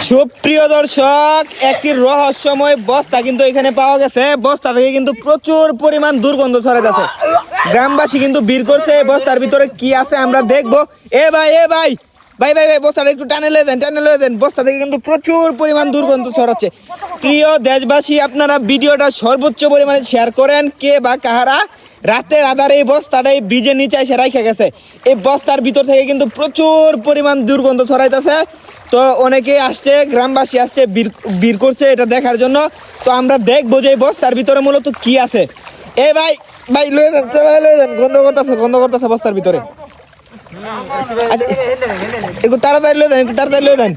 সুপ্রিয় দর্শক, একটি রহস্যময় বস্তা কিন্তু এখানে পাওয়া গেছে। বস্তা থেকে কিন্তু প্রচুর পরিমাণ দুর্গন্ধ ছড়াইতেছে। গ্রামবাসী কিন্তু বের করছে এই বস্তার ভিতরে কি আছে আমরা দেখবো। এ ভাই ভাই ভাই ভাই বস্তাটা একটু টানে লয়ে দেন। বস্তা থেকে কিন্তু প্রচুর পরিমাণ দুর্গন্ধ ছড়াচ্ছে। প্রিয় দেশবাসী, আপনারা ভিডিওটা সর্বোচ্চ পরিমাণে শেয়ার করেন। কে বা কাহারা রাতের আধারে এই বস্তাটাই ব্রিজের নিচে এসে রাখা গেছে। এই বস্তার ভিতর থেকে কিন্তু প্রচুর পরিমাণ দুর্গন্ধ ছড়াইতেছে। তো অনেকে আসছে, গ্রামবাসী আসছে বীর করছে এটা দেখার জন্য। তো আমরা দেখবো যে এই বস্তার ভিতরে মূলত কি আছে। এ ভাই ভাই লয়ে যান, গন্ধ করতেছে বস্তার ভিতরে। আচ্ছা, একটু তাড়াতাড়ি লয়ে দেন।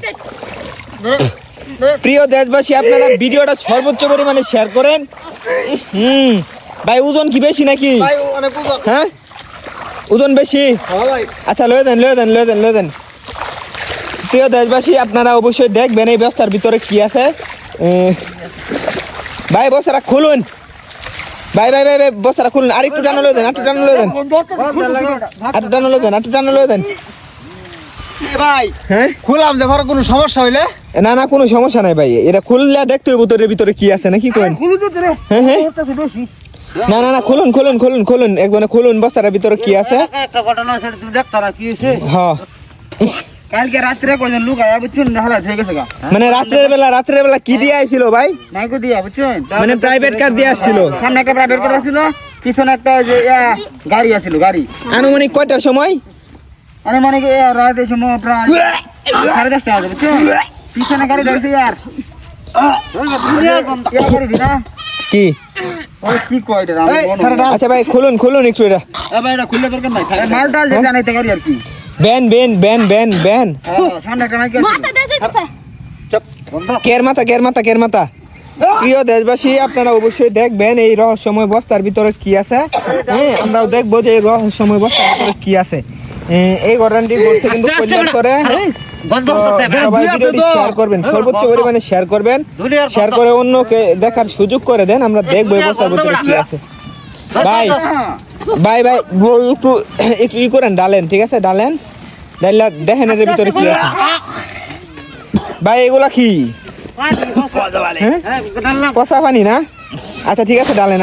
প্রিয় দেশবাসী, আপনারা ভিডিওটা সর্বোচ্চ পরিমাণে শেয়ার করেন। ভাই ওজন কি বেশি নাকি? হ্যাঁ ওজন বেশি? আচ্ছা লয়ে দেন। প্রিয় দেশবাসী, আপনারা অবশ্যই দেখবেন এই বস্তার ভিতরে কি আছে। ভাই বস্তাটা খুলুন, ভাই বস্তাটা খুলুন। আর একটু টানো লয়ে দেন। ভাই হ্যাঁ খুললাম যে কোনো সমস্যা হইলে? না কোনো সমস্যা নাই ভাই, এটা খুললে দেখতে হইব তোর ভিতরে কি আছে নাকি। করেন হ্যাঁ না খুলুন একজনে খুলুন বস্তাটার ভিতরে কি আছে। একটা ঘটনা আছে, তুমি দেখতা না কি হইছে? হ্যাঁ কালকে রাত্রে কয়জন লোক আয়া বুঝছেন, হালা হয়ে গেছে গা। মানে রাত্রের বেলা কি দিয়ে আইছিল ভাই? মাইকো দিয়া বুঝছেন, মানে প্রাইভেট কার দিয়ে আসছিল। সামনে একটা প্রাইভেট কার ছিল, পিছনে একটা যে গাড়ি আছিল। গাড়ি আনুমানিক কয়টার সময়? মানে রাতের সময় প্রায় 10:30টা বাজে বুঝছেন। পিছনে গাড়ি ধরছে ইয়ার গাড়ি না কি কি কয় এটা? আচ্ছা ভাই খুলুন একটু এটা। ভাই এটা খুললে দরকার নাই, মাল টাল যে জানাইতে গাড়ি আর কি। বেন সামনে একটা মাইক আছে। কের মাথা। প্রিয় দেশবাসী, আপনারা অবশ্যই দেখবেন এই রহস্যময় বস্তার ভিতরে কি আছে। হ্যাঁ আমরাও দেখবো যে এই রহস্যময় বস্তার ভিতরে কি আছে। এই ঘটনাটি ঘটছে কিন্তু কল্যাণ করে। সবাই ভিডিওটি শেয়ার করবেন, সর্বোচ্চ পরিমাণে শেয়ার করবেন। শেয়ার করে অন্যকে দেখার সুযোগ করে দেন। আমরা দেখবো এই বস্তার ভিতরে কি আছে। ভাই একটু ই করেন, ডালেন, ঠিক আছে ডালেন দেখেন এর ভিতরে কি আছে। ভাই এগুলা কি? পচা পানি না? আচ্ছা ঠিক আছে ডালেন।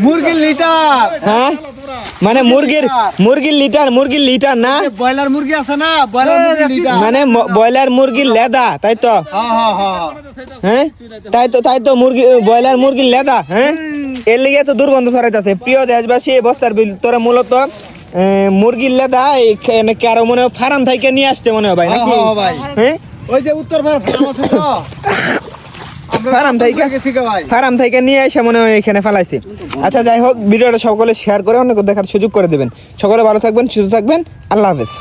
মুরগির লিটার। হ্যাঁ মানে মুরগির লিটার না? ব্রয়লার মুরগি আছে না, ব্রয়লার মুরগির লিটার মানে ব্রয়লার মুরগির লেদা, তাই তো? হ্যাঁ তাই তো ব্রয়লার মুরগির লেদা। হ্যাঁ এর লিগে তো দুর্গন্ধ ছড়াইতেছে। প্রিয় দেশবাসী, এই বস্তার ভিতরে মূলত মুরগির লেদা কারো মনে হয় ফার্ম থেকে নিয়ে আসছে মনে হয় ভাই নাকি? হ্যাঁ ওই যে উত্তর ফার্ম আছে তো, ফার্ম থেকে নিয়ে এসে মনে হয় এখানে ফেলাইছে। আচ্ছা যাই হোক, ভিডিওটা সকলে শেয়ার করে অনেক দেখার সুযোগ করে দেবেন। সকলে ভালো থাকবেন, সুস্থ থাকবেন। আল্লাহ হাফেজ।